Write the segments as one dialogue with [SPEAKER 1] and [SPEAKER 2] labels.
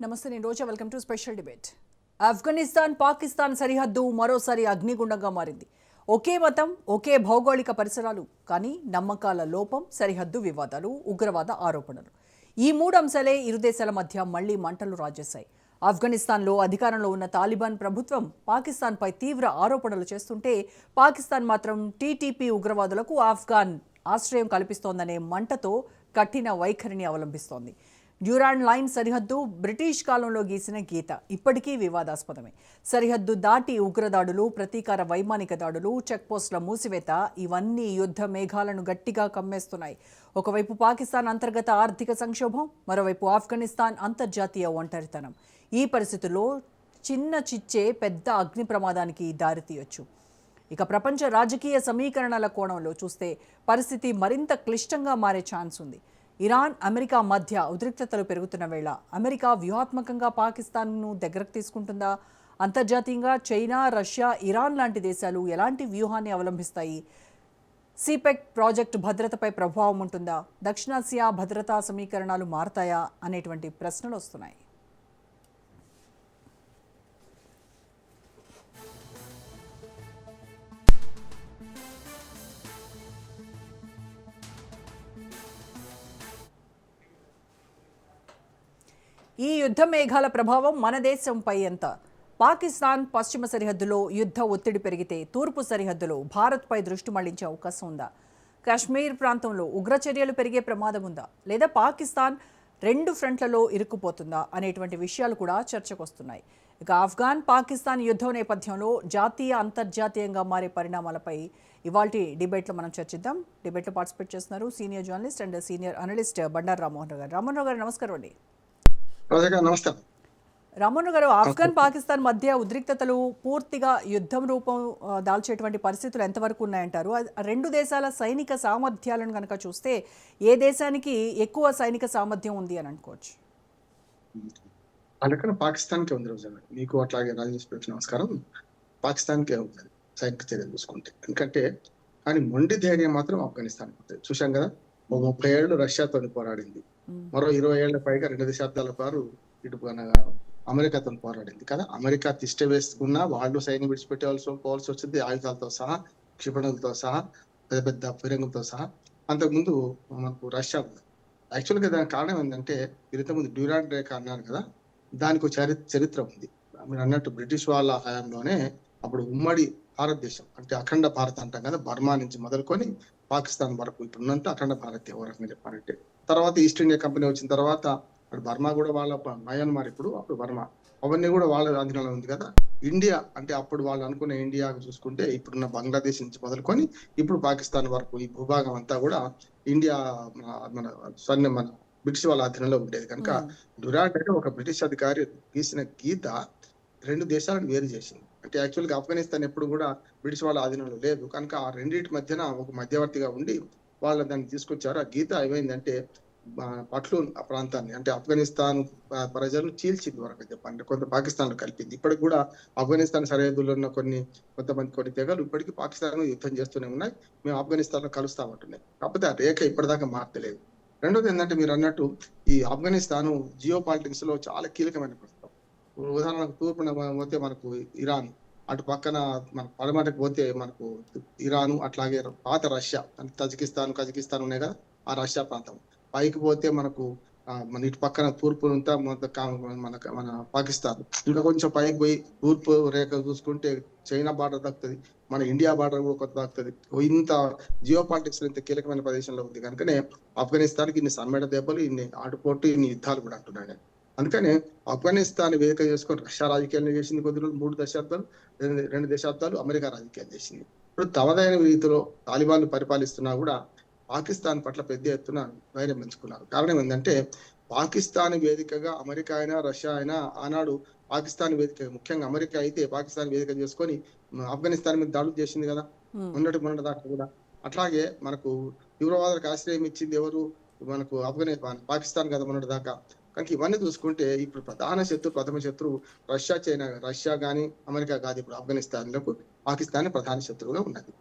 [SPEAKER 1] నమస్తే, నేను Roja. Welcome to special debate. Afghanistan Pakistan సరిహద్దు మరోసారి అగ్నిగుండంగా మారింది. ఒకే మతం, ఒకే భౌగోళిక పరిసరాలు, కానీ నమ్మకాల లోపం, సరిహద్దు వివాదాలు, ఉగ్రవాద ఆరోపణలు. ఈ మూడు అంశాలే ఇరు దేశాల మధ్య మళ్లీ మంటలు రాజేశాయి. ఆఫ్ఘనిస్తాన్లో అధికారంలో ఉన్న తాలిబాన్ ప్రభుత్వం పాకిస్తాన్పై తీవ్ర ఆరోపణలు చేస్తుంటే, పాకిస్తాన్ మాత్రం టీటీపీ ఉగ్రవాదులకు ఆఫ్ఘాన్ ఆశ్రయం కల్పిస్తోందనే మంటతో కఠిన వైఖరిని అవలంబిస్తోంది. డ్యూరాండ్ లైన్ సరిహద్దు బ్రిటిష్ కాలంలో గీసిన గీత ఇప్పటికీ వివాదాస్పదమే. సరిహద్దు దాటి ఉగ్రదాడులు, ప్రతీకార వైమానిక దాడులు, చెక్పోస్టుల మూసివేత, ఇవన్నీ యుద్ధ మేఘాలను గట్టిగా కమ్మేస్తున్నాయి. ఒకవైపు పాకిస్తాన్ అంతర్గత ఆర్థిక సంక్షోభం, మరోవైపు ఆఫ్ఘనిస్తాన్ అంతర్జాతీయ ఒంటరితనం. ఈ పరిస్థితుల్లో చిన్న చిచ్చే పెద్ద అగ్ని ప్రమాదానికి దారితీయొచ్చు. ఇక ప్రపంచ రాజకీయ సమీకరణల కోణంలో చూస్తే పరిస్థితి మరింత క్లిష్టంగా మారే ఛాన్స్ ఉంది. ఇరాన్, అమెరికా మధ్య ఉద్రిక్తతలు పెరుగుతున్న వేళ అమెరికా వ్యూహాత్మకంగా పాకిస్తాన్ను దగ్గరకు తీసుకుంటుందా? అంతర్జాతీయంగా చైనా, రష్యా, ఇరాన్ లాంటి దేశాలు ఎలాంటి వ్యూహాన్ని అవలంబిస్తాయి? సిపెక్ ప్రాజెక్టు భద్రతపై ప్రభావం ఉంటుందా? దక్షిణాసియా భద్రతా సమీకరణాలు మారతాయా అనేటువంటి ప్రశ్నలు వస్తున్నాయి. ఈ యుద్ధ మేఘాల ప్రభావం మన దేశంపై ఎంత? పాకిస్తాన్ పశ్చిమ సరిహద్దులో యుద్ధ ఒత్తిడి పెరిగితే తూర్పు సరిహద్దులో భారత్పై దృష్టి మళ్లించే అవకాశం ఉందా? కాశ్మీర్ ప్రాంతంలో ఉగ్రచర్యలు పెరిగే ప్రమాదం ఉందా? లేదా పాకిస్తాన్ రెండు ఫ్రంట్లలో ఇరుక్కుపోతుందా అనేటువంటి విషయాలు కూడా చర్చకొస్తున్నాయి. ఇక ఆఫ్ఘాన్ పాకిస్తాన్ యుద్ధం నేపథ్యంలో జాతీయ అంతర్జాతీయంగా మారే పరిణామాలపై ఇవాల్టి డిబేట్లో మనం చర్చిద్దాం. డిబేట్లో పార్టిసిపేట్ చేస్తున్నారు senior journalist and senior analyst Bandaru Rammohan Rao garu. Rammohan Rao గారు, నమస్కారం అండి.
[SPEAKER 2] నమస్కారం
[SPEAKER 1] రామ్మోహన్ గారు, ఆఫ్ఘన్ పాకిస్తాన్ మధ్య ఉద్రిక్తతలు పూర్తిగా యుద్ధం రూపం దాల్చేటువంటి పరిస్థితులు ఎంతవరకు ఉన్నాయంటారు? రెండు దేశాల సైనిక సామర్థ్యాలను కనుక చూస్తే ఏ దేశానికి ఎక్కువ సైనిక సామర్థ్యం ఉంది అని అనుకోవచ్చు?
[SPEAKER 2] అలాగే పాకిస్తాన్కే ఉంది రోజు. మీకు అట్లాగే రాజేష్ నమస్కారం. పాకిస్తాన్కే ఉంది సైనిక చర్యలు చూసుకుంటే. ఎందుకంటే కానీ మొండి ధైర్యం మాత్రం ఆఫ్ఘనిస్తాన్ ఉంటుంది. చూసాం కదా, 30 ఏళ్ళు రష్యాతో పోరాడింది, మరో 20 ఏళ్ల పైగా 2 దశాబ్దాల పాటు ఇటు అమెరికాతో పోరాడింది కదా. అమెరికా తిష్ట వేసుకున్నా వాళ్ళు సైన్యం పోవాల్సి వచ్చింది, ఆయుధాలతో సహా, క్షిపణులతో సహా, పెద్ద పెద్ద ఫిరంగులతో సహా. అంతకుముందు మనకు రష్యా యాక్చువల్గా దానికి కారణం ఏంటంటే, ఇంతకుముందు డ్యూరాండ్ రేఖ అన్నారు కదా, దానికి చరిత్ర ఉంది. మీరు అన్నట్టు బ్రిటిష్ వాళ్ళ హయాంలోనే అప్పుడు ఉమ్మడి భారతదేశం అంటే అఖండ భారత్ అంటాం కదా, బర్మా నుంచి మొదలుకొని పాకిస్తాన్ వరకు ఇప్పుడున్నంత అఖండ భారత్ ఎవరికి చెప్పాలంటే. తర్వాత ఈస్ట్ ఇండియా కంపెనీ వచ్చిన తర్వాత బర్మా కూడా వాళ్ళ మయన్మార్, ఇప్పుడు అప్పుడు బర్మా, అవన్నీ కూడా వాళ్ళ అధీనంలో ఉంది కదా. ఇండియా అంటే అప్పుడు వాళ్ళు అనుకున్న ఇండియా చూసుకుంటే ఇప్పుడున్న బంగ్లాదేశ్ నుంచి మొదలుకొని ఇప్పుడు పాకిస్తాన్ వరకు ఈ భూభాగం అంతా కూడా ఇండియా మన బ్రిటిష్ వాళ్ళ అధీనంలో ఉండేది కనుక డ్యూరాండ్ అంటే ఒక బ్రిటిష్ అధికారి గీసిన గీత రెండు దేశాలను వేరు చేసింది. అంటే యాక్చువల్గా ఆఫ్ఘనిస్తాన్ ఎప్పుడు కూడా బ్రిటిష్ వాళ్ళ ఆధీనంలో లేదు కనుక ఆ రెండింటి మధ్యన ఒక మధ్యవర్తిగా ఉండి వాళ్ళు దాన్ని తీసుకొచ్చారు. ఆ గీత ఏమైందంటే పట్లూన్ ఆ ప్రాంతాన్ని అంటే ఆఫ్ఘనిస్తాన్ ప్రజలను చీల్చింది వరకు చెప్పండి, కొంత పాకిస్తాన్ లో కలిపింది. ఇప్పటికి కూడా ఆఫ్ఘనిస్తాన్ సరిహద్దులో ఉన్న కొన్ని తెగలు ఇప్పటికీ పాకిస్తాన్ యుద్ధం చేస్తూనే ఉన్నాయి, మేము ఆఫ్ఘనిస్తాన్ లో కలుస్తామంటున్నాయి. కాకపోతే ఆ రేఖ ఇప్పటిదాకా మార్చలేదు. రెండోది ఏంటంటే, మీరు అన్నట్టు ఈ ఆఫ్ఘనిస్తాన్ జియో పాలిటిక్స్ లో చాలా కీలకమైన ప్రస్తుతం. ఉదాహరణకు తూర్పున పోతే మనకు ఇరాన్, అటు పక్కన మన పడమటకు పోతే మనకు ఇరాను, అట్లాగే పాత రష్యా అంటే కజకిస్తాన్ ఉన్నాయి కదా, ఆ రష్యా ప్రాంతం. పైకి పోతే మనకు మన ఇటు పక్కన తూర్పు అంతా మన పాకిస్తాన్. ఇంకా కొంచెం పైకి పోయి తూర్పు రేఖ చూసుకుంటే చైనా బార్డర్ దక్కుతుంది, మన ఇండియా బార్డర్ కూడా కొత్త దక్కుతుంది. ఇంత జియో పాలిటిక్స్ ఇంత కీలకమైన ప్రదేశంలో ఉంది కనుకనే ఆఫ్ఘనిస్తాన్కి ఇన్ని సమ్మెడ దెబ్బలు, ఇన్ని ఆటుపోటు, ఇన్ని యుద్ధాలు కూడా అంటున్నాను. అందుకనే ఆఫ్ఘనిస్తాన్ వేదిక చేసుకొని రష్యా రాజకీయాలు చేసింది కొద్ది రోజులు, 2 దశాబ్దాలు అమెరికా రాజకీయాలు చేసింది. ఇప్పుడు తమదైన రీతిలో తాలిబాన్లు పరిపాలిస్తున్నా కూడా పాకిస్తాన్ పట్ల పెద్ద ఎత్తున ధైర్యం పెంచుకున్నారు. కారణం ఏంటంటే, పాకిస్తాన్ వేదికగా అమెరికా అయినా రష్యా అయినా ఆనాడు పాకిస్తాన్ వేదిక, ముఖ్యంగా అమెరికా అయితే పాకిస్తాన్ వేదిక చేసుకొని ఆఫ్ఘనిస్తాన్ మీద దాడులు చేసింది కదా మొన్నటి దాకా కూడా. అట్లాగే మనకు తీవ్రవాదులకు ఆశ్రయం ఇచ్చింది ఎవరు? మనకు పాకిస్తాన్ కదా మొన్నటి దాకా. కానీ ఇవన్నీ చూసుకుంటే ఇప్పుడు ప్రథమ శత్రువు రష్యా కానీ అమెరికా కాదు. ఇప్పుడు ఆఫ్ఘనిస్తాన్లకు పాకిస్తాన్ ప్రధాన శత్రువుగా ఉన్నది.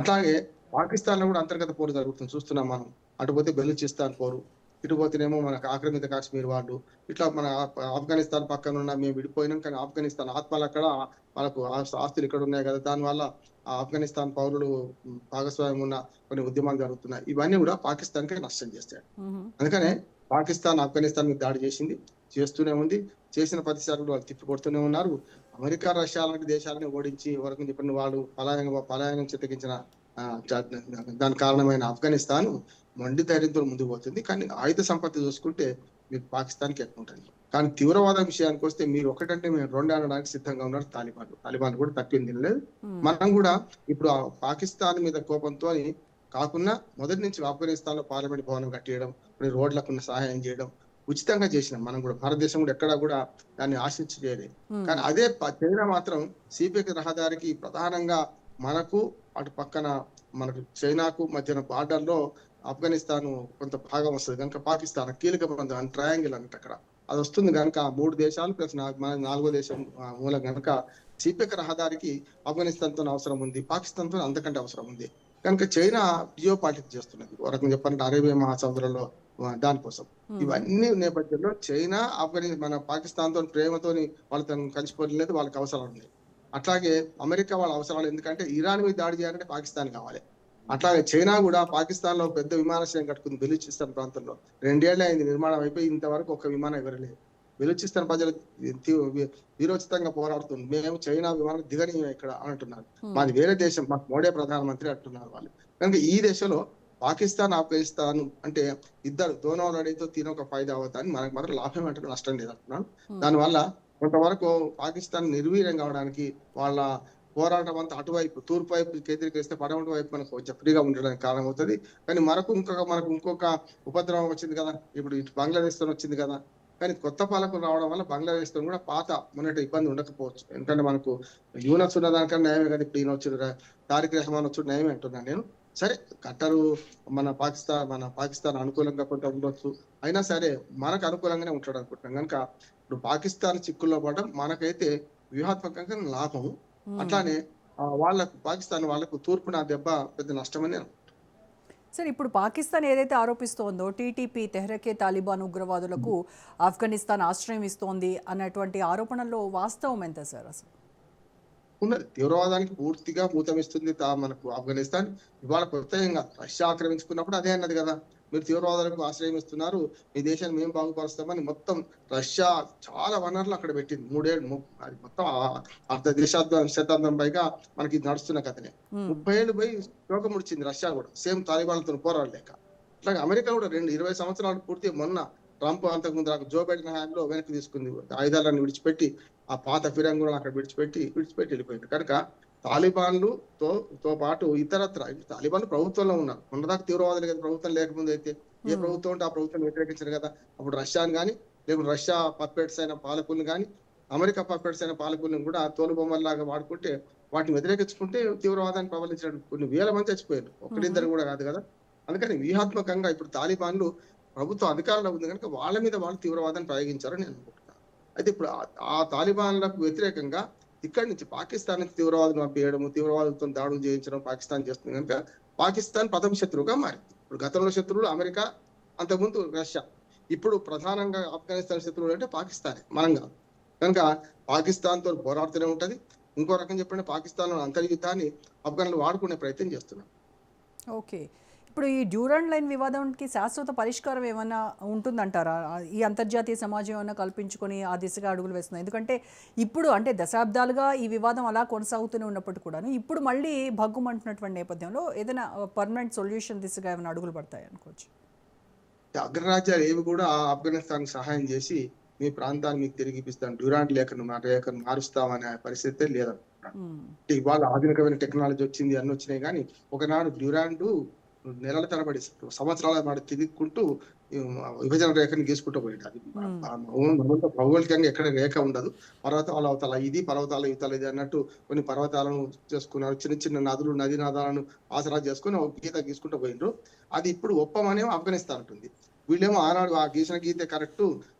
[SPEAKER 2] అట్లాగే పాకిస్తాన్ లో కూడా అంతర్గత పోరు జరుగుతుంది చూస్తున్నాం మనం. అటుపోతే బెలూచిస్తాన్ పోరు, ఇటు పోతేనేమో మనకు ఆక్రమిత కాశ్మీర్ వాళ్ళు, ఇట్లా మన ఆఫ్ఘనిస్తాన్ పక్కన ఉన్న మేము విడిపోయినాం, కానీ ఆఫ్ఘనిస్తాన్ ఆత్మలు అక్కడ, మనకు ఆస్తులు ఇక్కడ ఉన్నాయి కదా, దానివల్ల ఆ ఆఫ్ఘనిస్తాన్ పౌరులు భాగస్వామ్యం ఉన్న కొన్ని ఉద్యమాలు జరుగుతున్నాయి. ఇవన్నీ కూడా పాకిస్తాన్కి నష్టం చేస్తాయి. అందుకనే పాకిస్తాన్ ఆఫ్ఘనిస్తాన్ మీద దాడి చేస్తూనే ఉంది. చేసిన ప్రతిసారి వాళ్ళు తిప్పి కొడుతూనే ఉన్నారు. అమెరికా, రష్యా లాంటి దేశాలని ఓడించి వరకు చెప్పిన వాళ్ళు పలాయనం చిత్తగించిన దానికి కారణమైన ఆఫ్ఘనిస్తాన్ మొండి ధైర్యంతో ముందుకు పోతుంది. కానీ ఆయుధ సంపత్తి చూసుకుంటే మీకు పాకిస్తాన్కి ఎక్కువ ఉంటుంది. కానీ తీవ్రవాద విషయానికి వస్తే మీరు ఒకటంటే మేము రెండు అనడానికి సిద్ధంగా ఉన్నారు తాలిబాన్ కూడా తప్పింది లేదు. మనం కూడా ఇప్పుడు పాకిస్తాన్ మీద కోపంతో కాకుండా మొదటి నుంచి ఆఫ్ఘనిస్తాన్ లో పార్లమెంట్ భవనం కట్టేయడం, రోడ్లకు సహాయం చేయడం ఉచితంగా చేసినాం. మనం కూడా భారతదేశం కూడా ఎక్కడా కూడా దాన్ని ఆశించి చేయలేదు. కానీ అదే చైనా మాత్రం సిపిఎక్ రహదారికి ప్రధానంగా మనకు అటు పక్కన మనకు చైనాకు మధ్యన బార్డర్ లో ఆఫ్ఘనిస్తాన్ కొంత భాగం వస్తుంది కనుక పాకిస్తాన్ కీలక ప్రాంతం ట్రయాంగిల్ అంటే అక్కడ అది వస్తుంది కనుక 3 దేశాలు ప్లస్ మన 4వ దేశం మూలం కనుక సిపిఎక్ రహదారికి ఆఫ్ఘనిస్తాన్ తో అవసరం ఉంది, పాకిస్తాన్ తో అంతకంటే అవసరం ఉంది. కనుక చైనా జియో పాలిటిక్స్ చేస్తున్నది ఒక రకంగా చెప్పాలంటే అరేబియా మహాసముద్రంలో దానికోసం. ఇవన్నీ నేపథ్యంలో చైనా మన పాకిస్తాన్ తో ప్రేమతోని వాళ్ళతో కలిసిపోలేదు, వాళ్ళకి అవసరాలు ఉన్నాయి. అట్లాగే అమెరికా వాళ్ళ అవసరాలు, ఎందుకంటే ఇరాన్ మీద దాడి చేయాలంటే పాకిస్తాన్ కావాలి. అట్లాగే చైనా కూడా పాకిస్తాన్ లో పెద్ద విమానాశ్రయం కట్టుకుంది బెలూచిస్తాన్ ప్రాంతంలో. 2 ఏళ్ల అయింది నిర్మాణం అయిపోయి, ఇంతవరకు ఒక విమానం ఎగరలేదు. బెలూచిస్తాన్ ప్రజలు వీరోచితంగా పోరాడుతుంది. మేము చైనా విమానం దిగనీయం ఇక్కడ అంటున్నారు. మాది వేరే దేశం, మాకు మోడీ ప్రధానమంత్రి అంటున్నారు వాళ్ళు. కనుక ఈ దేశంలో పాకిస్తాన్ ఆఫ్ఘనిస్తాన్ అంటే ఇద్దరు దోనో లడైతో తినొక ఫైదా అవుతాయని మనకు మాత్రం లాభం అంటే నష్టం లేదంటున్నాను. దానివల్ల కొంతవరకు పాకిస్తాన్ నిర్వీర్యం కావడానికి వాళ్ళ పోరాటం అంతా అటువైపు తూర్పు వైపు కేంద్రీకరిస్తే పడమటి వైపు మనకు కొంచెం ఫ్రీగా ఉండడానికి కారణం అవుతుంది. కానీ మనకు ఇంకొక ఉపద్రవం వచ్చింది కదా, ఇప్పుడు ఇటు బంగ్లాదేశ్ తో వచ్చింది కదా. కానీ కొత్త పాలకులు రావడం వల్ల బంగ్లాదేశ్ తో కూడా పాత మొన్నటి ఇబ్బంది ఉండకపోవచ్చు. ఎందుకంటే మనకు యూనస్ ఉన్న దానికన్నా నయమే కదా, ఇప్పుడు ఈయన వచ్చి తారిక్ రెహమాన్ వచ్చి నయమే అంటున్నాను నేను. సరే ఖట్టరు మన పాకిస్తాన్ అనుకూలంగా కొంత ఉండొచ్చు, అయినా సరే మనకు అనుకూలంగానే ఉంటాడు అనుకుంటున్నాం. కనుక ఇప్పుడు పాకిస్తాన్ చిక్కుల్లో పడడం మనకైతే వ్యూహాత్మకంగా లాభము. అట్లానే పాకిస్తాన్ వాళ్ళకు తూర్పున దెబ్బ పెద్ద నష్టమని.
[SPEAKER 1] సార్, ఇప్పుడు పాకిస్తాన్ ఏదైతే ఆరోపిస్తోందో టీటీపీ తెహ్రకే తాలిబాన్ ఉగ్రవాదులకు ఆఫ్ఘనిస్తాన్ ఆశ్రయం ఇస్తోంది అన్నటువంటి ఆరోపణల్లో వాస్తవం ఎంత సార్? అసలు
[SPEAKER 2] ఉన్నది తీవ్రవాదానికి పూర్తిగా మూతమిస్తుంది మనకు ఆఫ్ఘనిస్తాన్. ఇవాళ ప్రత్యేకంగా రష్యా ఆక్రమించుకున్నప్పుడు అదే అన్నది కదా, మీరు తీవ్రవాదాలకు ఆశ్రయం ఇస్తున్నారు, మీ దేశాన్ని మేము బాగుపరుస్తామని. మొత్తం రష్యా చాలా వనరులు అక్కడ పెట్టింది. 3 ఏళ్ళు అది మొత్తం అర్ధ శతాబ్దం పైగా మనకి నడుస్తున్న కథనే. 30 ఏళ్ళు పోయి శోకం ముడిచింది రష్యా కూడా, సేమ్ తాలిబాన్లతో పోరాడలేక. అట్లాగే అమెరికా కూడా 20 సంవత్సరాలు పూర్తి మొన్న ట్రంప్ అంతకుముందు జో బైడెన్ హయాంలో వెనక్కి తీసుకుంది, ఆయుధాలను విడిచిపెట్టి ఆ పాత ఫిరంగులను అక్కడ విడిచిపెట్టి వెళ్ళిపోయింది. కనుక తాలిబాన్లతో పాటు ఇతరత్ర తాలిబాన్లు ప్రభుత్వంలో ఉన్నారు. మొన్నదాకా తీవ్రవాదులు కదా, ప్రభుత్వం లేకముందు అయితే ఏ ప్రభుత్వం ఉంటే ఆ ప్రభుత్వం వ్యతిరేకించారు కదా. అప్పుడు రష్యాను కానీ, లేకుంటే రష్యా పప్పెట్స్ అయిన పాలకులను కానీ, అమెరికా పప్పెట్స్ అయిన పాలకులను కూడా తోలుబొమ్మల్లాగా వాడుకుంటే వాటిని వ్యతిరేకించుకుంటే తీవ్రవాదాన్ని ప్రబలించడానికి కొన్ని వేల మంది చచ్చిపోయారు, ఒకరిద్దరు కూడా కాదు కదా. అందుకని వ్యూహాత్మకంగా ఇప్పుడు తాలిబాన్లు ప్రభుత్వం అధికారంలో ఉంది కనుక వాళ్ళ మీద వాళ్ళు తీవ్రవాదాన్ని ప్రయోగించారని నేను అనుకుంటున్నాను. అయితే ఇప్పుడు ఆ తాలిబాన్లకు వ్యతిరేకంగా ఇక్కడి నుంచి పాకిస్తాన్ నుంచి తీవ్రవాదం పంపించడం, తీవ్రవాదంతో దాడులు చేయించడం పాకిస్తాన్ చేస్తుంది కనుక పాకిస్తాన్ ప్రథమ శత్రువుగా మారింది. ఇప్పుడు గతంలో శత్రువులు అమెరికా, అంతకుముందు రష్యా, ఇప్పుడు ప్రధానంగా ఆఫ్ఘనిస్తాన్ శత్రువులు అంటే పాకిస్తానే, మనం కాదు. కనుక పాకిస్తాన్ తో పోరాడుతూనే ఉంటది. ఇంకో రకం చెప్పండి, పాకిస్తాన్ అంతర్యుద్ధాన్ని ఆఫ్ఘన్లు వాడుకునే ప్రయత్నం చేస్తున్నారు.
[SPEAKER 1] ఓకే, ఇప్పుడు ఈ డ్యూరాండ్ లైన్ వివాదానికి శాశ్వత పరిష్కారం ఏమైనా ఉంటుందంటారా? ఈ అంతర్జాతీయ సమాజం ఏమైనా కల్పించుకొని ఆ దిశగా అడుగులు వేస్తుంది? ఎందుకంటే ఇప్పుడు అంటే దశాబ్దాలుగా ఈ వివాదం అలా కొనసాగుతూనే ఉన్నప్పటికీ కూడాను ఇప్పుడు మళ్ళీ భగ్గుమంటున్నటువంటి నేపథ్యంలో ఏదైనా పర్మనెంట్ సొల్యూషన్ దిశగా ఏమైనా అడుగులు పడతాయి అనుకోవచ్చు?
[SPEAKER 2] అగ్రరాజ్యాలు ఏవి కూడా ఆఫ్ఘనిస్తాన్ సహాయం చేసి మీ ప్రాంతాన్ని మీకు తిరిగి ఇప్పిస్తాను, డ్యూరాండ్ రేఖను మారుస్తామనే పరిస్థితి లేదనుకుంటున్నాను. ఇవాళ ఆధునికమైన టెక్నాలజీ వచ్చింది, అన్ని వచ్చినాయి, కానీ ఒకనాడు డ్యూరాండ్ నెలల తరబడి సంవత్సరాల పాటు తిరుగుకుంటూ విభజన రేఖని గీసుకుంటూ పోయింది. అది భౌగోళికంగా ఎక్కడ రేఖ ఉండదు, పర్వతాల అవతల ఇది, పర్వతాల యువతల ఇది అన్నట్టు కొన్ని పర్వతాలను చేసుకున్నారు, చిన్న చిన్న నదీ నదాలను ఆసరా చేసుకుని ఒక గీత గీసుకుంటూ పోయిండ్రు. అది ఇప్పుడు ఒప్పమనే ఆఫ్ఘనిస్తాన్ ఉంటుంది. వీళ్ళేమో ఆనాడు ఆ గీసిన గీతే కరెక్ట్.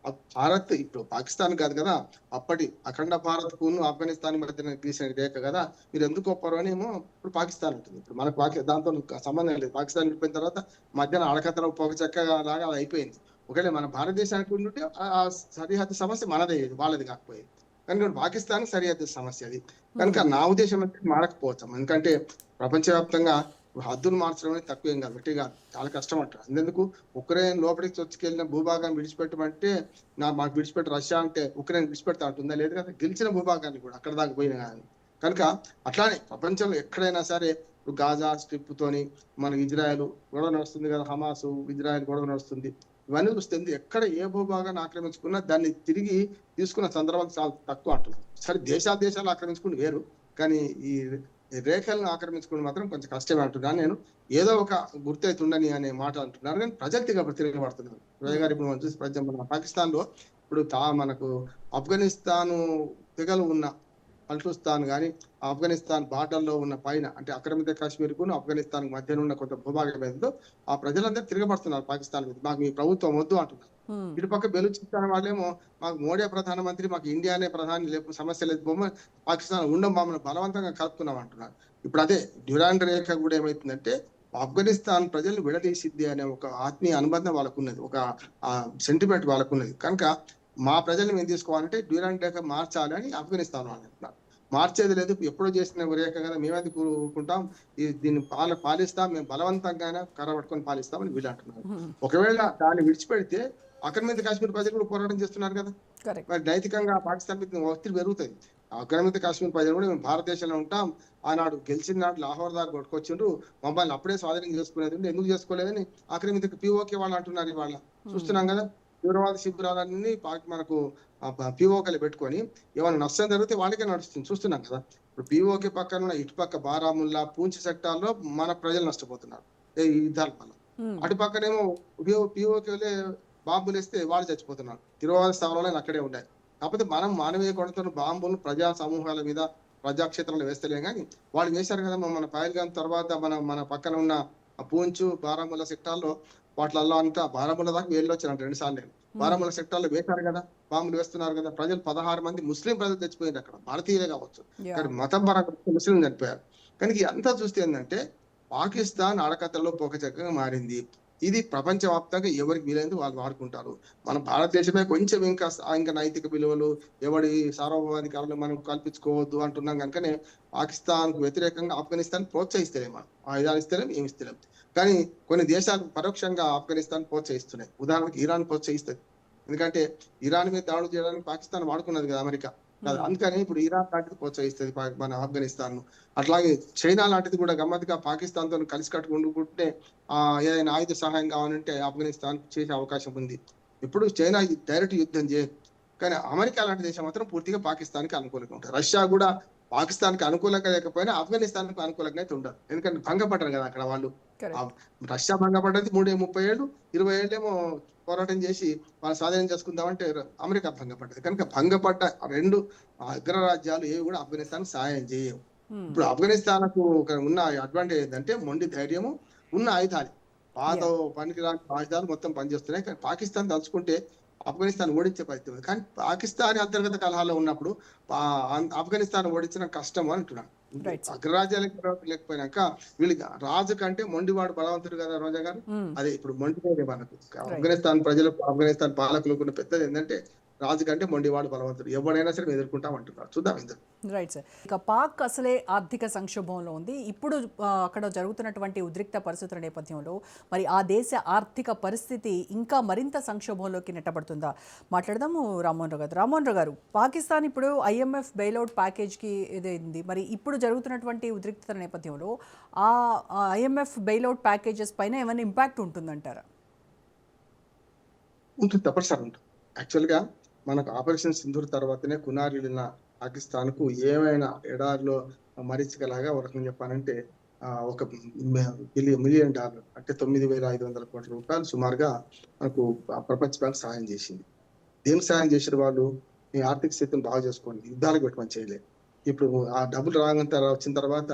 [SPEAKER 2] భారత్ ఇప్పుడు పాకిస్తాన్ కాదు కదా, అప్పటి అఖండ భారత్ కును ఆఫ్ఘనిస్తాన్ మధ్య గీసిన రేఖ కదా, మీరు ఎందుకు ఒప్పరు అని ఏమో ఇప్పుడు పాకిస్తాన్ ఉంటుంది. ఇప్పుడు మనకు దాంతో సంబంధం లేదు. పాకిస్తాన్ వెళ్ళిపోయిన తర్వాత మధ్యాహ్నం అడకత్తలో పొగ చెక్క లాగా అది అయిపోయింది. ఒకవేళ మన భారతదేశానికి ఉంటే ఆ సరిహద్దు సమస్య మనదే, వాళ్ళది కాకపోయేది. కనుక పాకిస్తాన్ సరిహద్దు సమస్య అది. కనుక నా ఉద్దేశం అయితే మారకపోవచ్చు. ఎందుకంటే ప్రపంచవ్యాప్తంగా హద్దులు మార్చడం అనేది తక్కువేం కాదు, గట్టిగా చాలా కష్టం అంటారు. అందుకు ఉక్రెయిన్ లోపలికి చొచ్చుకెళ్ళిన భూభాగాన్ని విడిచిపెట్టమంటే మాకు విడిచిపెట్టి రష్యా అంటే ఉక్రెయిన్ విడిచిపెడతా అంటుందా? లేదు కదా. గెలిచిన భూభాగాన్ని కూడా అక్కడ దాకా పోయినా కానీ. కనుక అట్లానే ప్రపంచంలో ఎక్కడైనా సరే ఇప్పుడు గాజా స్ట్రిప్ తోని మన ఇజ్రాయెల్ గొడవ నడుస్తుంది కదా, హమాస్ ఇజ్రాయెల్ గొడవ నడుస్తుంది. ఇవన్నీ చూస్తుంది ఎక్కడ ఏ భూభాగాన్ని ఆక్రమించుకున్నా దాన్ని తిరిగి తీసుకున్న సందర్భాలు చాలా తక్కువ అంటున్నారు. సరే దేశాలు ఆక్రమించుకుని వేరు, కానీ ఈ రేఖలను ఆక్రమించుకుని మాత్రం కొంచెం కష్టమే అంటున్నాను నేను. ఏదో ఒక గుర్తైతుండని అనే మాట అంటున్నారు, కానీ ప్రజలు తిరగబడుతున్నారు. ప్రజలు గారు ఇప్పుడు మనం చూసి మన పాకిస్తాన్ లో ఇప్పుడు మనకు ఆఫ్ఘనిస్తాన్ తెగలు ఉన్న బల్టిస్తాన్ కానీ ఆఫ్ఘనిస్తాన్ బార్డర్లో ఉన్న పైన అంటే ఆక్రమిత కాశ్మీర్ కు ఆఫ్ఘనిస్తాన్ మధ్యన ఉన్న కొంత భూభాగం ఏదో ఆ ప్రజలందరూ తిరగబడుతున్నారు పాకిస్తాన్ మీద. మాకు మీ ప్రభుత్వం వద్దు అంటున్నారు. ఇటుపక్క బెలూచిస్తాన్ వాళ్ళేమో మాకు మోడీ ప్రధానమంత్రి, మాకు ఇండియానే ప్రధాని, లేకపోతే సమస్య లేదు, బొమ్మ పాకిస్తాన్ ఉండం మమ్మల్ని బలవంతంగా కలుపుతున్నాం అంటున్నారు. ఇప్పుడు అదే డ్యూరాండ్ రేఖ కూడా ఏమైతుందంటే ఆఫ్ఘనిస్తాన్ ప్రజల్ని విడదీసిద్ది అనే ఒక ఆత్మీయ అనుబంధం వాళ్ళకున్నది, ఒక సెంటిమెంట్ వాళ్ళకున్నది. కనుక మా ప్రజల్ని మేము తీసుకోవాలంటే డ్యూరాండ్ రేఖ మార్చాలి అని ఆఫ్ఘనిస్తాన్ వాళ్ళు అంటున్నారు. మార్చేది లేదు, ఎప్పుడో చేసిన రేఖ కదా, మేమైతే కూరుకుంటాం, దీన్ని పాలిస్తాం, మేము బలవంతంగానే కర్ర పట్టుకొని పాలిస్తామని వీళ్ళు అంటున్నారు. ఒకవేళ దాన్ని విడిచిపెడితే ఆక్రమిత కాశ్మీర్ ప్రజలు కూడా పోరాటం చేస్తున్నారు కదా, మరి నైతికంగా పాకిస్తాన్ మీద ఒత్తిడి పెరుగుతుంది. ఆక్రమిత కాశ్మీర్ ప్రజలు కూడా మేము భారతదేశంలో ఉంటాం, ఆనాడు గెలిచిన నాడు లాహోర్ దాకా కొట్టుకొచ్చిండ్రు, మమ్మల్ని అప్పుడే స్వాధీనం చేసుకునేది ఎందుకు చేసుకోలేదని ఆక్రమిత పిఓకే వాళ్ళు అంటున్నారు. ఇవాళ చూస్తున్నాం కదా, తీవ్రవాద శిబిరాలన్నీ మనకు పిఓకేలు పెట్టుకొని ఏమైనా నష్టం జరిగితే వాళ్ళకే నడుస్తుంది, చూస్తున్నాం కదా. ఇప్పుడు పిఓకే పక్కన ఉన్న ఇటుపక్క బారాముల్లా పూంచ్ సెక్టార్లో మన ప్రజలు నష్టపోతున్నారు ఈ యుద్ధాల వల్ల. అటు పక్కనేమో పిఓకేలే బాంబులు వేస్తే వాళ్ళు చచ్చిపోతున్నారు. తీవ్రవాద స్థావరాలు అక్కడే ఉన్నాయి. కాకపోతే మనం మానవీయ కొడుతున్న బాంబులు ప్రజా సమూహాల మీద ప్రజాక్షేత్రంలో వేస్తలేం, కానీ వాళ్ళు వేశారు కదా. మన పహల్గాం తర్వాత మన పక్కన ఉన్న పూంచు బారాముల్లా సెక్టార్లో వాటిల్లో అంతా బారాముల్లా దాకా వేళ్ళు వచ్చినారు 2 సార్లు. బారాముల్లా సెక్టార్లో వేశారు కదా, బాంబులు వేస్తున్నారు కదా. ప్రజలు 16 మంది ముస్లిం ప్రజలు చచ్చిపోయారు అక్కడ, భారతీయులే కావచ్చు, కానీ మతం పరంగా ముస్లిం చనిపోయారు. కానీ అంతా చూస్తే ఏంటంటే పాకిస్తాన్ అడకత్తలో పోకచక్కగా మారింది. ఇది ప్రపంచవ్యాప్తంగా ఎవరికి వీలైంది వాళ్ళు వాడుకుంటారు. మన భారతదేశమే కొంచెం ఇంకా నైతిక విలువలు, ఎవడి సార్వభౌమాధికారులు మనం కల్పించుకోవద్దు అంటున్నాం. కనుకనే పాకిస్తాన్ కు వ్యతిరేకంగా ఆఫ్ఘనిస్తాన్ ప్రోత్సహిస్తలేం, మనం ఆయుధాలు ఇస్తలేం, ఏమి ఇస్తలేం. కానీ కొన్ని దేశాలు పరోక్షంగా ఆఫ్ఘనిస్తాన్ ప్రోత్సహిస్తున్నాయి. ఉదాహరణకు ఇరాన్ ప్రోత్సహిస్తుంది, ఎందుకంటే ఇరాన్ మీద దాడులు చేయడానికి పాకిస్తాన్ వాడుకున్నది కదా అమెరికా. అందుకని ఇప్పుడు ఇరాన్ లాంటిది ప్రోత్సహిస్తుంది మన ఆఫ్ఘనిస్తాన్ ను. అట్లాగే చైనా లాంటిది కూడా గమ్మత్తుగా పాకిస్తాన్ తో కలిసి కట్టుకుంటే ఏదైనా ఆయుధ సహాయం కావాలంటే ఆఫ్ఘనిస్తాన్ చేసే అవకాశం ఉంది. ఇప్పుడు చైనా డైరెక్ట్ యుద్ధం చేయదు, కానీ అమెరికా లాంటి దేశం మాత్రం పూర్తిగా పాకిస్తాన్ కి అనుకూలంగా ఉంటుంది. రష్యా కూడా పాకిస్తాన్ కి అనుకూలంగా లేకపోయినా ఆఫ్ఘనిస్తాన్ కు అనుకూలంగా అయితే ఉండదు, ఎందుకంటే భంగపడ్డారు కదా అక్కడ వాళ్ళు. రష్యా భంగపడ్డది 30 ఏళ్ళు, 20 ఏళ్ళేమో పోరాటం చేసి వాళ్ళు స్వాధీనం చేసుకుందామంటే అమెరికా భంగపడ్డది. కనుక భంగపడ్డ 2 అగ్రరాజ్యాలు ఏవి కూడా ఆఫ్ఘనిస్తాన్ సాయం చేయవు. ఇప్పుడు ఆఫ్ఘనిస్తాన్ కు ఉన్న అడ్వాంటేజ్ ఏంటంటే మొండి ధైర్యము, ఉన్న ఆయుధాలు, పాత పనికిరాని ఆయుధాలు మొత్తం పనిచేస్తున్నాయి. కానీ పాకిస్తాన్ తలుచుకుంటే ఆఫ్ఘనిస్తాన్ ఓడించే పరిస్థితి ఉంది. కానీ పాకిస్తాన్ అంతర్గత కలహాల్లో ఉన్నప్పుడు ఆఫ్ఘనిస్తాన్ ఓడించడం కష్టం అంటున్నాను. అగ్రరాజ్యాలకు లేకపోయినాక వీళ్ళకి రాజు కంటే మొండివాడు బలవంతుడు కదా రోజా గారు. అదే ఇప్పుడు మొండివాడే మనకు ఆఫ్ఘనిస్తాన్ ప్రజలకు, ఆఫ్ఘనిస్తాన్ పాలకులకు ఉన్న పెద్దది ఏంటంటే రాజు కంటే మొండివాడు బలవంతుడు, ఎవడైనా సరే ఎదుర్కొంటాం అంటున్నారు. చూద్దాం ఇద్దరు.
[SPEAKER 1] Right sir. ఇక పాక్ అసలే ఆర్థిక సంక్షోభంలో ఉంది. ఇప్పుడు అక్కడ జరుగుతున్నటువంటి ఉద్రిక్త పరిస్థితుల నేపథ్యంలో మరి ఆ దేశ ఆర్థిక పరిస్థితి ఇంకా మరింత సంక్షోభంలోకి నెట్టబడుతుందా? మాట్లాడదాము రామ్మోహన్ రావు గారు. రామ్మోహన్ రావు గారు, పాకిస్తాన్ ఇప్పుడు IMF బెయిల్అవుట్ ప్యాకేజ్కి ఇదైంది. మరి ఇప్పుడు జరుగుతున్నటువంటి ఉద్రిక్తత నేపథ్యంలో ఆ IMF బెయిల్అవుట్ ప్యాకేజెస్ పైన ఏమైనా ఇంపాక్ట్ ఉంటుందంటారా?
[SPEAKER 2] ఉంటుంది, తప్పనిసరి ఉంటుంది. యాక్చువల్గా మనకు ఆపరేషన్ సింధూర్ తర్వాతనే కునారిల్లిన పాకిస్తాన్ కు ఏమైనా ఎడారిలో మరీచికలాగా ఒక రకంగా చెప్పాలంటే $1 మిలియన్ అంటే 9,500 కోట్ల రూపాయలు సుమారుగా మనకు ప్రపంచ బ్యాంక్ సహాయం చేసింది. దేనికి సహాయం చేసిన వాళ్ళు, మీ ఆర్థిక స్థితిని బాగు చేసుకోండి, యుద్ధాలకు పెట్టమని చేయలేదు. ఇప్పుడు ఆ డబ్బులు వచ్చిన తర్వాత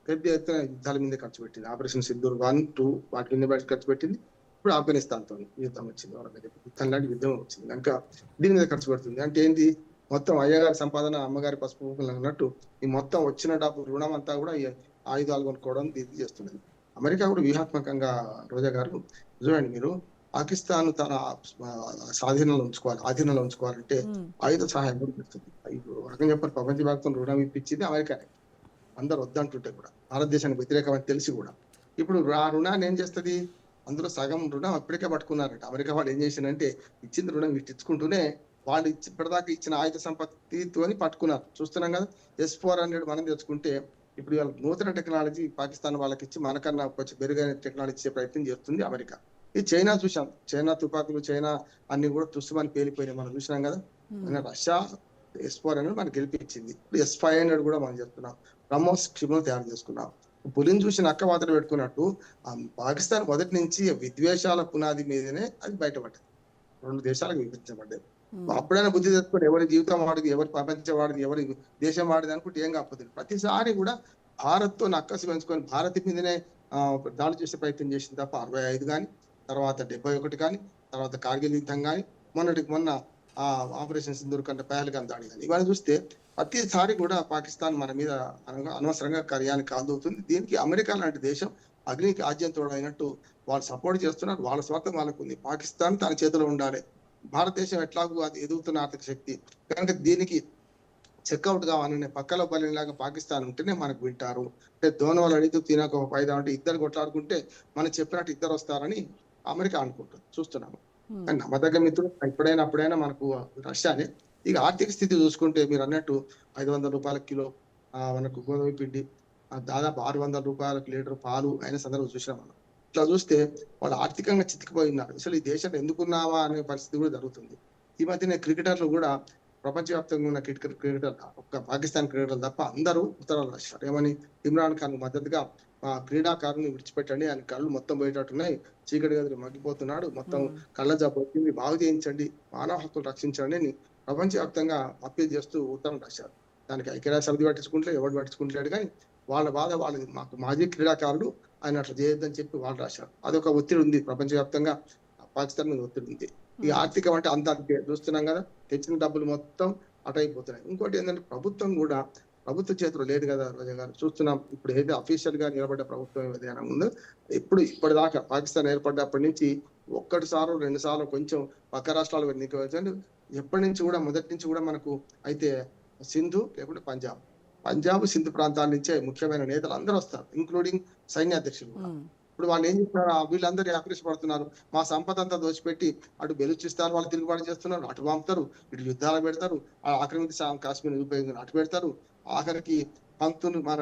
[SPEAKER 2] పెద్ద ఎత్తున యుద్ధాల మీద ఖర్చు పెట్టింది. ఆపరేషన్ సింధూర్ 1, 2 వాటి మీద ఖర్చు పెట్టింది. ఇప్పుడు ఆఫ్ఘనిస్తాన్తో యుద్ధం వచ్చింది, వాళ్ళ మీద యుద్ధం లాంటి యుద్ధం వచ్చింది కనుక దీని మీద ఖర్చు పెడుతుంది. అంటే ఏంటి, మొత్తం అయ్యగారి సంపాదన అమ్మగారి పసుపు కుంకుమలు అన్నట్టు ఈ మొత్తం వచ్చిన డబ్బు రుణం అంతా కూడా ఈ ఆయుధాలు కొనుక్కోవడం ఇది చేస్తున్నది. అమెరికా కూడా వ్యూహాత్మకంగా, రోజా గారు చూడండి మీరు, పాకిస్తాన్ తన ఆధీనంలో ఉంచుకోవాలంటే ఆయుధ సహాయం కూడా పెడుతుంది. ఇప్పుడు రకంగా చెప్పారు, ప్రపంచ వ్యాప్తం రుణం ఇప్పించింది అమెరికానే. అందరు వద్దంటుంటే కూడా, భారతదేశానికి వ్యతిరేకమని తెలిసి కూడా. ఇప్పుడు ఆ రుణాన్ని ఏం చేస్తుంది, అందులో సగం రుణం అప్పటికే పట్టుకున్నారట. అమెరికా వాళ్ళు ఏం చేసిందంటే ఇచ్చిన రుణం ఇచ్చుకుంటూనే వాళ్ళు ఇప్పటిదాకా ఇచ్చిన ఆయుధ సంపత్తితో పట్టుకున్నారు. చూస్తున్నాం కదా, S-400 మనం తెచ్చుకుంటే ఇప్పుడు వాళ్ళ నూతన టెక్నాలజీ పాకిస్తాన్ వాళ్ళకి ఇచ్చి మనకన్నా కొంచెం మెరుగైన టెక్నాలజీ ఇచ్చే ప్రయత్నం చేస్తుంది అమెరికా. ఈ చైనా చూసాం, చైనా తుపాకులు, చైనా అన్ని కూడా తుస్సుమని పేలిపోయినాయి మనం చూసినాం కదా. రష్యా S-400 మనకి గెలిపించింది. ఇప్పుడు S-500 కూడా మనం చెప్తున్నాం. బ్రహ్మోస్ క్షిపణులు తయారు చేసుకున్నాం. పులిని చూసి నక్క వాతలు పెట్టుకున్నట్టు పాకిస్తాన్ మొదటి నుంచి విద్వేషాల పునాది మీదనే అది బయటపడ్డది. 2 దేశాలకు విభజించబడ్డది. అప్పుడైనా బుద్ధి తెచ్చుకొని ఎవరి జీవితం వాడిది, ఎవరి ప్రపంచం వాడిది, ఎవరి దేశం వాడిది అనుకుంటే ఏం కాకపోతుంది. ప్రతిసారి కూడా భారత్ తో నక్కసి పెంచుకొని భారత్ మీదనే దాడి చేసే ప్రయత్నం చేసింది తప్ప 65 కానీ, తర్వాత 71 కానీ, తర్వాత కార్గిల్ యుద్ధం కానీ, మొన్న ఆపరేషన్ సింధూర్ కంటే పహల్గాం దాడి కానీ, ఇవన్నీ చూస్తే ప్రతిసారి కూడా పాకిస్తాన్ మన మీద అనవసరంగా కార్యానికి కాల్దవుతుంది. దీనికి అమెరికా లాంటి దేశం అగ్నికి ఆజ్యంతో అయినట్టు వాళ్ళు సపోర్ట్ చేస్తున్నారు. వాళ్ళ స్వార్థం వాళ్ళకు ఉంది. పాకిస్తాన్ తన చేతిలో ఉండాలి. భారతదేశం ఎట్లాగూ అది ఎదుగుతున్న ఆర్థిక శక్తి కనుక దీనికి చెక్అవుట్ కావాలనే పక్కలో బలిలాగా పాకిస్తాన్ ఉంటేనే మనకు వింటారు. అంటే దోన వాళ్ళు అడిగితే తినక పైదా అంటే ఇద్దరు కొట్లాడుకుంటే మనం చెప్పినట్టు ఇద్దరు వస్తారని అమెరికా అనుకుంటుంది. చూస్తున్నాము. కానీ నమ్మదగ్గ మిత్రుడు అప్పుడైనా మనకు రష్యానే. ఇక ఆర్థిక స్థితి చూసుకుంటే మీరు అన్నట్టు 500 రూపాయల కిలో మనకు గోధుమ పిండి, దాదాపు 600 రూపాయలకు లీటర్ పాలు అయిన సందర్భం చూసినాం మనం. ఇట్లా చూస్తే వాళ్ళు ఆర్థికంగా చితికిపోయి ఉన్నారు. అసలు ఈ దేశంలో ఎందుకున్నావా అనే పరిస్థితి కూడా జరుగుతుంది. ఈ మధ్యనే క్రికెటర్లు కూడా ప్రపంచవ్యాప్తంగా ఉన్న క్రికెటర్ ఒక్క పాకిస్తాన్ క్రికెటర్లు తప్ప అందరూ ఉత్తరాలు రాశారు. ఏమని, ఇమ్రాన్ ఖాన్ మద్దతుగా క్రీడాకారుని విడిచిపెట్టండి, ఆయన కళ్ళు మొత్తం పోయేటట్టున్నాయి, చీకటి గదిలో మగ్గిపోతున్నాడు, మొత్తం కళ్ళ జబ్బు వచ్చింది, బాగు చేయించండి, మానవ హక్కులు రక్షించండి అని ప్రపంచవ్యాప్తంగా అప్పీల్ చేస్తూ ఉత్తరం రాశారు. దానికి ఐక్యరాజ్య సమితి పట్టించుకుంటలేదు, ఎవరు పట్టించుకుంటలేడు. కానీ వాళ్ళ బాధ వాళ్ళది. మాకు మాజీ క్రీడాకారులు ఆయన అట్లా చేయొద్దని చెప్పి వాళ్ళు రాశారు. అదొక ఒత్తిడి ఉంది ప్రపంచవ్యాప్తంగా, పాకిస్తాన్ మీద ఒత్తిడి ఉంది. ఈ ఆర్థికం అంటే అంత చూస్తున్నాం కదా, తెచ్చిన డబ్బులు మొత్తం అటైపోతున్నాయి. ఇంకోటి ఏంటంటే ప్రభుత్వ చేతిలో లేదు కదా రోజా గారు. చూస్తున్నాం ఇప్పుడు ఏదైతే అఫీషియల్ గా నిలబడ్డ ప్రభుత్వం ఏదైనా ఉందో, ఇప్పటిదాకా పాకిస్తాన్ ఏర్పడ్డప్పటి నుంచి 1 సార్లు 2 సార్లు కొంచెం పక్క రాష్ట్రాలు ఎన్నికలు ఎప్పటి నుంచి కూడా మొదటి నుంచి కూడా మనకు అయితే సింధు లేకుంటే పంజాబ్ సింధు ప్రాంతాల నుంచే ముఖ్యమైన నేతలు అందరూ వస్తారు, ఇంక్లూడింగ్ సైన్యాధ్యక్షులు కూడా. ఇప్పుడు వాళ్ళు ఏం చెప్తున్నారు, వీళ్ళందరూ ఆకర్షపడుతున్నారు. మా సంపద అంతా దోచిపెట్టి అటు బెలూచిస్తాన్ వాళ్ళు తిరుగుబాటు చేస్తున్నారు, అటు పంపుతారు, ఇటు యుద్ధాలు పెడతారు, ఆక్రమిత కాశ్మీర్ ఉపయోగించి అటు పెడతారు, ఆఖరికి పంక్తులు మన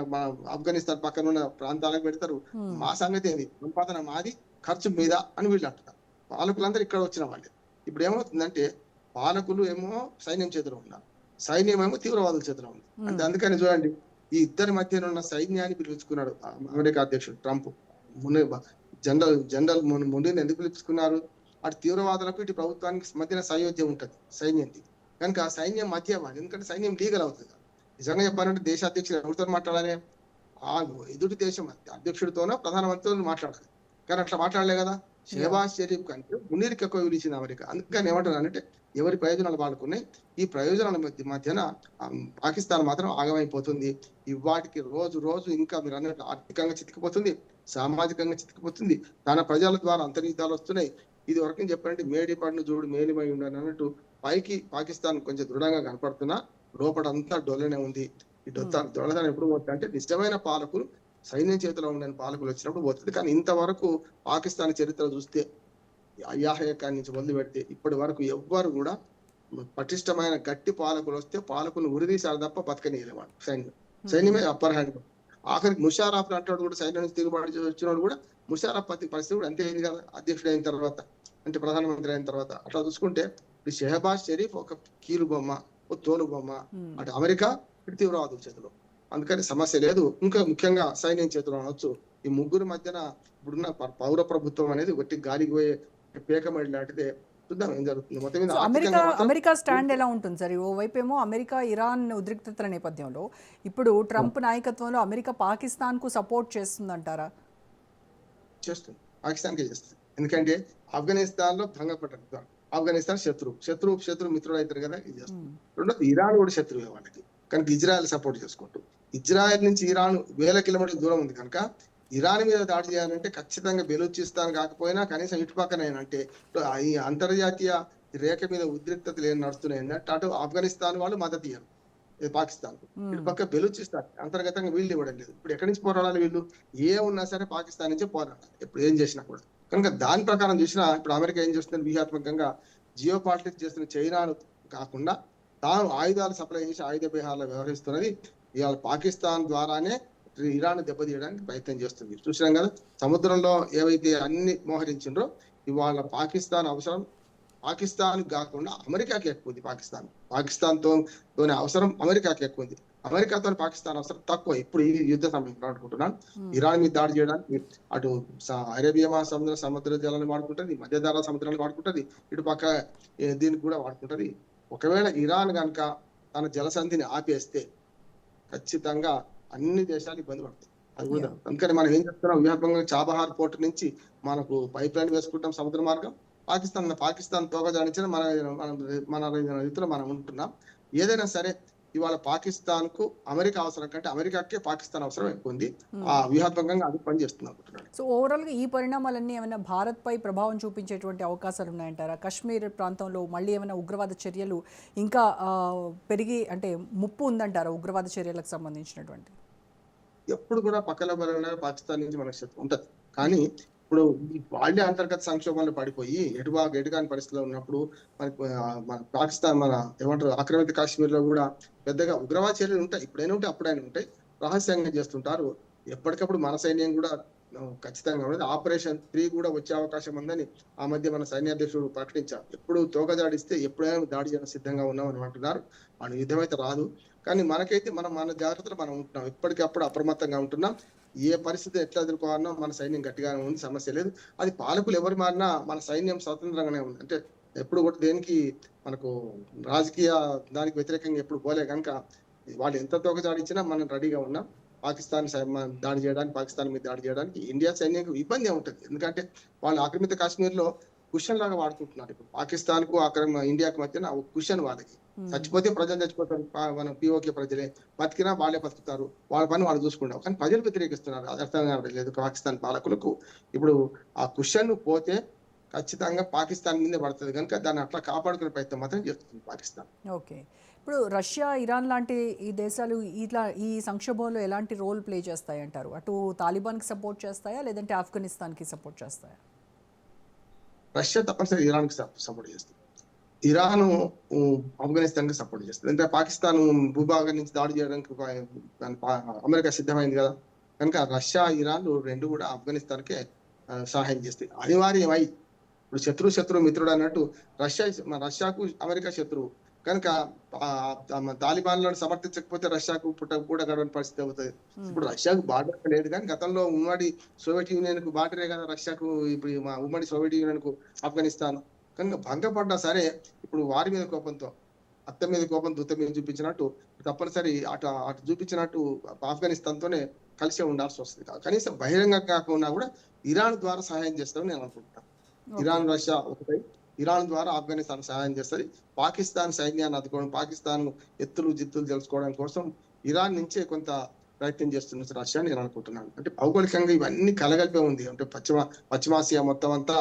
[SPEAKER 2] ఆఫ్ఘనిస్తాన్ పక్కన ఉన్న ప్రాంతాలకు పెడతారు. మా సంగతి ఏంది, సంపాదన మాది, ఖర్చు మీద అని వీళ్ళు అంటున్నారు. పాలకులందరూ ఇక్కడ వచ్చిన వాళ్ళే. ఇప్పుడు ఏమవుతుందంటే పాలకులు ఏమో సైన్యం చేతిలో ఉన్నారు, సైన్యం ఏమో తీవ్రవాదుల చేతిలో ఉంది. అంటే అందుకని చూడండి, ఈ ఇద్దరి మధ్యన ఉన్న సైన్యాన్ని పిలుచుకున్నాడు అమెరికా అధ్యక్షుడు ట్రంప్. జనరల్ ముందుని ఎందుకు పిలుచుకున్నారు, అటు తీవ్రవాదులకు ఇటు ప్రభుత్వానికి మధ్యన సయోధ్యం ఉంటది సైన్యంది కనుక సైన్యం మధ్య, ఎందుకంటే సైన్యం లీగల్ అవుతుంది. నిజంగా చెప్పాలంటే దేశ అధ్యక్షుడు ఎవరితో మాట్లాడాలి, ఆ ఎదుటి దేశం అధ్యక్షుడితోనో ప్రధానమంత్రితో మాట్లాడాలి. కానీ అట్లా మాట్లాడలే కదా. షెహబాజ్ షరీఫ్ కంటే మునీర్కి ఎక్కువ విలిచింది అమెరికా. అందుకని ఏమంటున్నానంటే ఎవరి ప్రయోజనాలు వాళ్ళకున్నాయి. ఈ ప్రయోజనాల మధ్యన పాకిస్తాన్ మాత్రం ఆగమైపోతుంది. వాటికి రోజు ఇంకా మీరు అన్నట్టు ఆర్థికంగా చితికిపోతుంది, సామాజికంగా చితికిపోతుంది, తన ప్రజల ద్వారా అంతర్యుద్ధాలు వస్తున్నాయి. ఇది వరకు చెప్పాలంటే మేడి పడిన చూడు మేలిమై ఉండని అన్నట్టు పైకి పాకిస్తాన్ కొంచెం దృఢంగా కనపడుతున్నా లోపడంతా డొల్లనే ఉంది. ఈ దొల్లదనం ఎప్పుడు పోతుంది అంటే నిజమైన పాలకులు, సైన్యం చేతిలో ఉండని పాలకులు వచ్చినప్పుడు పోతుంది. కానీ ఇంతవరకు పాకిస్తాన్ చరిత్ర చూస్తే అయాహయాన్ని నుంచి మొదలు పెడితే ఇప్పటి వరకు ఎవ్వరు కూడా పటిష్టమైన గట్టి పాలకులు వస్తే పాలకులు ఉరిదీశారు తప్ప బతకనీయలేవాడు సైన్యమే అప్పర్ హ్యాండ్. ఆఖరికి ముషారఫ్ అంటాడు కూడా సైన్యం నుంచి తిరుగుబాటు వచ్చినాడు కూడా. ముషారఫ్ పరిస్థితి కూడా అంతే అయింది కదా అధ్యక్షుడు అయిన తర్వాత, అంటే ప్రధానమంత్రి అయిన తర్వాత. అట్లా చూసుకుంటే ఇప్పుడు షెహబాజ్ షరీఫ్ ఒక కీలు బొమ్మ, ఒక తోలు బొమ్మ, అటు అమెరికా ఇటు తీవ్రవాదుల చేతిలో. అందుకని సమస్య లేదు. ఇంకా ముఖ్యంగా సైన్యం చేతిలో అనొచ్చు. ఈ ముగ్గురు మధ్యన ఇప్పుడున్న పౌర ప్రభుత్వం అనేది ఒకటి గాలికి పోయే పేకమడి లాంటిదే. చూద్దాం ఏం జరుగుతుంది. మొత్తం మీద
[SPEAKER 1] అమెరికా స్టాండ్ ఎలా ఉంటుంది సార్? ఓవైపు ఏమో అమెరికా ఇరాన్ ఉద్రిక్తతల నేపథ్యంలో ఇప్పుడు ట్రంప్ నాయకత్వంలో అమెరికా పాకిస్తాన్ కు సపోర్ట్ చేస్తుందంటారా?
[SPEAKER 2] చేస్తుంది, పాకిస్తాన్కే చేస్తుంది. ఎందుకంటే ఆఫ్ఘనిస్తాన్ లో భంగపడ్డారు. ఆఫ్ఘనిస్తాన్ శత్రువు మిత్రుడు అవుతారు కదా, ఇది చేస్తుంది. రెండోది ఇరాన్ కూడా శత్రువే వాళ్ళకి, కనుక ఇజ్రాయెల్ సపోర్ట్ చేసుకుంటూ, ఇజ్రాయెల్ నుంచి ఇరాన్ 1000 కిలోమీటర్ల దూరం ఉంది కనుక ఇరాన్ మీద దాడి చేయాలంటే ఖచ్చితంగా బెలూచిస్తాన్ కాకపోయినా కనీసం ఇటు పక్కనేనంటే ఈ అంతర్జాతీయ రేఖ మీద ఉద్రిక్తతలు ఏం నడుస్తున్నాయంటే అటు ఆఫ్ఘనిస్తాన్ వాళ్ళు మద్దతు ఇయ్యరు పాకిస్తాన్, ఇటు పక్క బెలూచిస్తాన్ అంతర్గతంగా వీళ్ళు ఇవ్వడం లేదు. ఇప్పుడు ఎక్కడి నుంచి పోరాడాలి వీళ్ళు? ఏ ఉన్నా సరే పాకిస్తాన్ నుంచి పోరాడాలి ఇప్పుడు ఏం చేసినా కూడా. కనుక దాని ప్రకారం చూసినా ఇప్పుడు అమెరికా ఏం చేస్తుంది, వ్యూహాత్మకంగా జియో పాలిటిక్స్ చేస్తున్న చైనాను కాకుండా తాను ఆయుధాలు సప్లై చేసి ఆయుధ విహారాలు వ్యవహరిస్తున్నది ఇవాళ పాకిస్తాన్ ద్వారానే ఇరాన్ దెబ్బతీయడానికి ప్రయత్నం చేస్తుంది. చూసినాం కదా, సముద్రంలో ఏవైతే అన్ని మోహరించిండ్రో ఇవాళ పాకిస్తాన్ అవసరం పాకిస్తాన్ కాకుండా అమెరికాకి ఎక్కువ ఉంది. పాకిస్తాన్తోనే అవసరం అమెరికాకి ఎక్కువ ఉంది. అమెరికాతో పాకిస్తాన్ అవసరం తక్కువ ఇప్పుడు ఈ యుద్ధ సమయంలో అనుకుంటున్నాను. ఇరాన్ మీద దాడి చేయడానికి అటు అరేబియా మహాసముద్ర సముద్ర జలాన్ని వాడుకుంటది, మధ్యధరా సముద్రాన్ని వాడుకుంటది, ఇటు పక్క దీనికి కూడా వాడుకుంటది. ఒకవేళ ఇరాన్ కనుక తన జలసంధిని ఆపేస్తే ఖచ్చితంగా అన్ని దేశాలు ఇబ్బంది పడతాయి. అది కూడా అందుకని మనం ఏం చెప్తున్నాం, వ్యూహాత్మకంగా చాబహార్ పోర్టు నుంచి మనకు పైప్ లైన్ వేసుకుంటాం సముద్ర మార్గం. పాకిస్తాన్ తోక జాడించిన మన రీతిలో మనం ఉంటున్నాం. ఏదైనా సరే ఇవాళ పాకిస్తాన్ కు అమెరికా అవసరం కంటే అమెరికాకే పాకిస్తాన్ అవసరం ఎక్కువ ఉంది. ఆ వ్యూహాత్మకంగా అది పనిచేస్తుంది అనుకుంటున్నాను.
[SPEAKER 1] సో ఓవరాల్ గా ఈ పరిణామాలన్నీ ఏమైనా భారత్ పై ప్రభావం చూపించేటువంటి అవకాశాలు ఉన్నాయంటారా? కాశ్మీర్ ప్రాంతంలో మళ్ళీ ఏమైనా ఉగ్రవాద చర్యలు ఇంకా పెరిగి అంటే ముప్పు ఉందంటారా ఉగ్రవాద చర్యలకు సంబంధించినటువంటి?
[SPEAKER 2] ఎప్పుడు కూడా పక్కన పాకిస్తాన్ నుంచి మనకు శత్రు ఉంటది, కానీ ఇప్పుడు వాళ్ళే అంతర్గత సంక్షోభంలో పడిపోయి ఎటుకాని పరిస్థితిలో ఉన్నప్పుడు మనకి మన పాకిస్తాన్ ఏమంటారు ఆక్రమిత కాశ్మీర్ లో కూడా పెద్దగా ఉగ్రవాద చర్యలు ఉంటాయి. ఇప్పుడైనా ఉంటాయి, అప్పుడైనా ఉంటాయి, రహస్యంగా చేస్తుంటారు. ఎప్పటికప్పుడు మన సైన్యం కూడా ఖచ్చితంగా ఉన్నది. ఆపరేషన్ 3 కూడా వచ్చే అవకాశం ఉందని ఆ మధ్య మన సైన్యాధ్యక్షుడు ప్రకటించారు. ఎప్పుడు తోకదాడిస్తే ఎప్పుడైనా దాడి చేయడం సిద్ధంగా ఉన్నామని అంటున్నారు. వాళ్ళు యుద్ధం అయితే రాదు, కానీ మనకైతే మన జాగ్రత్తలు మనం ఉంటున్నాం, ఎప్పటికప్పుడు అప్రమత్తంగా ఉంటున్నాం. ఏ పరిస్థితి ఎట్లా ఎదుర్కోవాలన్నా మన సైన్యం గట్టిగానే ఉంది, సమస్య లేదు. అది పాలకులు ఎవరు మారినా మన సైన్యం స్వతంత్రంగానే ఉంది. అంటే ఎప్పుడు కూడా దేనికి మనకు రాజకీయ దానికి వ్యతిరేకంగా ఎప్పుడు పోలే కనుక వాళ్ళు ఎంత తోకదాడిచ్చినా మనం రెడీగా ఉన్నాం. పాకిస్తాన్ దాడి చేయడానికి, పాకిస్తాన్ మీద దాడి చేయడానికి ఇండియా సైన్యం ఇబ్బంది ఉంటుంది. ఎందుకంటే వాళ్ళు ఆక్రమిత కాశ్మీర్ లో కుషన్ లాగా వాడుకుంటున్నారు. ఇప్పుడు పాకిస్తాన్ కు ఇండియాకు మధ్యన కుషన్ వాళ్ళకి. చచ్చిపోతే ప్రజలు చచ్చిపోతారు, మన పిఓకే ప్రజలే, బతికినా వాళ్ళే బతుకుతారు, వాళ్ళ పని వాళ్ళు చూసుకుంటారు. కానీ ప్రజలు వ్యతిరేకిస్తున్నారు, అది అర్థం కావట్లేదు పాకిస్తాన్ పాలకులకు. ఇప్పుడు ఆ కుషన్ పోతే ఖచ్చితంగా పాకిస్తాన్ మీదే పడుతుంది కనుక దాన్ని అట్లా కాపాడుకునే ప్రయత్నం మాత్రం చేస్తుంది పాకిస్తాన్.
[SPEAKER 1] ఓకే, ఇప్పుడు రష్యా, ఇరాన్ లాంటి ఈ దేశాలు ఈ సంక్షోభంలో ఎలాంటి రోల్ ప్లే చేస్తాయి అంటారు? అటు తాలిబాన్కి సపోర్ట్ చేస్తాయా లేదంటే ఆఫ్ఘనిస్తాన్కి సపోర్ట్ చేస్తాయా?
[SPEAKER 2] రష్యా తప్పనిసరి ఇరాన్ కి సపోర్ట్ చేస్తుంది, ఇరాన్ ఆఫ్ఘనిస్తాన్ కి సపోర్ట్ చేస్తుంది. అంటే పాకిస్తాన్ భూభాగం నుంచి దాడి చేయడానికి అమెరికా సిద్ధమైంది కదా, కనుక రష్యా, ఇరాన్ రెండు కూడా ఆఫ్ఘనిస్తాన్ కే సహాయం చేస్తాయి. అనివార్యమై ఇప్పుడు శత్రువు మిత్రుడు అన్నట్టు రష్యాకు అమెరికా శత్రువు కనుక తాలిబాన్లను సమర్థించకపోతే రష్యాకు కూడా గడవని పరిస్థితి అవుతుంది. ఇప్పుడు రష్యాకు బార్డర్ లేదు, కానీ గతంలో ఉమ్మడి సోవియట్ యూనియన్ కు బార్డరే కదా రష్యాకు. ఇప్పుడు ఉమ్మడి సోవియట్ యూనియన్ కు ఆఫ్ఘనిస్తాన్ కనుక భంగపడ్డా సరే ఇప్పుడు వారి మీద కోపంతో అత్త మీద కోపం దుత్త మీద చూపించినట్టు తప్పనిసరి అటు చూపించినట్టు ఆఫ్ఘనిస్తాన్ తోనే కలిసి ఉండాల్సి వస్తుంది. కనీసం బహిరంగ కాకుండా కూడా ఇరాన్ ద్వారా సహాయం చేస్తారని నేను అనుకుంటున్నాను. ఇరాన్ రష్యా ఒకటై ఇరాన్ ద్వారా ఆఫ్ఘనిస్తాన్ సహాయం చేస్తుంది. పాకిస్తాన్ సైన్యాన్ని అదుకోవడం, పాకిస్తాన్ ఎత్తులు జిత్తులు తెలుసుకోవడం కోసం ఇరాన్ నుంచే కొంత ప్రయత్నం చేస్తున్న రష్యా నేను అనుకుంటున్నాను. అంటే భౌగోళికంగా ఇవన్నీ కలగలిపే ఉంది. అంటే పశ్చిమాసియా మొత్తం అంతా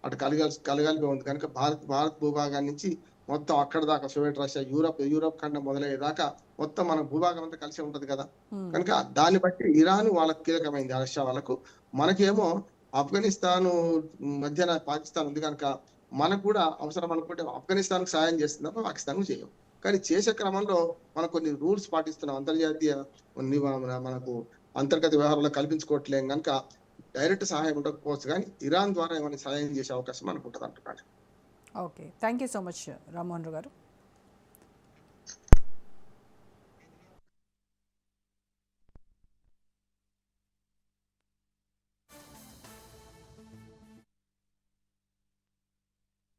[SPEAKER 2] అటు కలగలిపే ఉంది కనుక భారత్ భూభాగాన్ని నుంచి మొత్తం అక్కడ దాకా సోవియట్ రష్యా, యూరోప్ ఖండం మొదలయ్యేదాకా మొత్తం మన భూభాగం అంతా కలిసి ఉంటది కదా. కనుక దాన్ని బట్టి ఇరాన్ వాళ్ళకు కీలకమైంది, రష్యా వాళ్ళకు. మనకేమో ఆఫ్ఘనిస్తాన్ మధ్యన పాకిస్తాన్ ఉంది కనుక మనకు కూడా అవసరం అనుకుంటే ఆఫ్ఘనిస్తాన్ కు సహాయం చేస్తున్నాం, పాకిస్తాన్ కు చేయం. కానీ చేసే క్రమంలో మనం కొన్ని రూల్స్ పాటిస్తున్నాం, అంతర్జాతీయ మనకు అంతర్గత వ్యవహారాలు కల్పించుకోవట్లేం కనుక డైరెక్ట్ సహాయం ఉండకపోవచ్చు, కానీ ఇరాన్ ద్వారా ఏమైనా సహాయం చేసే అవకాశం అనుకుంటుంది అంటున్నాను.
[SPEAKER 1] Okay, thank you so much Rammohan Rao గారు.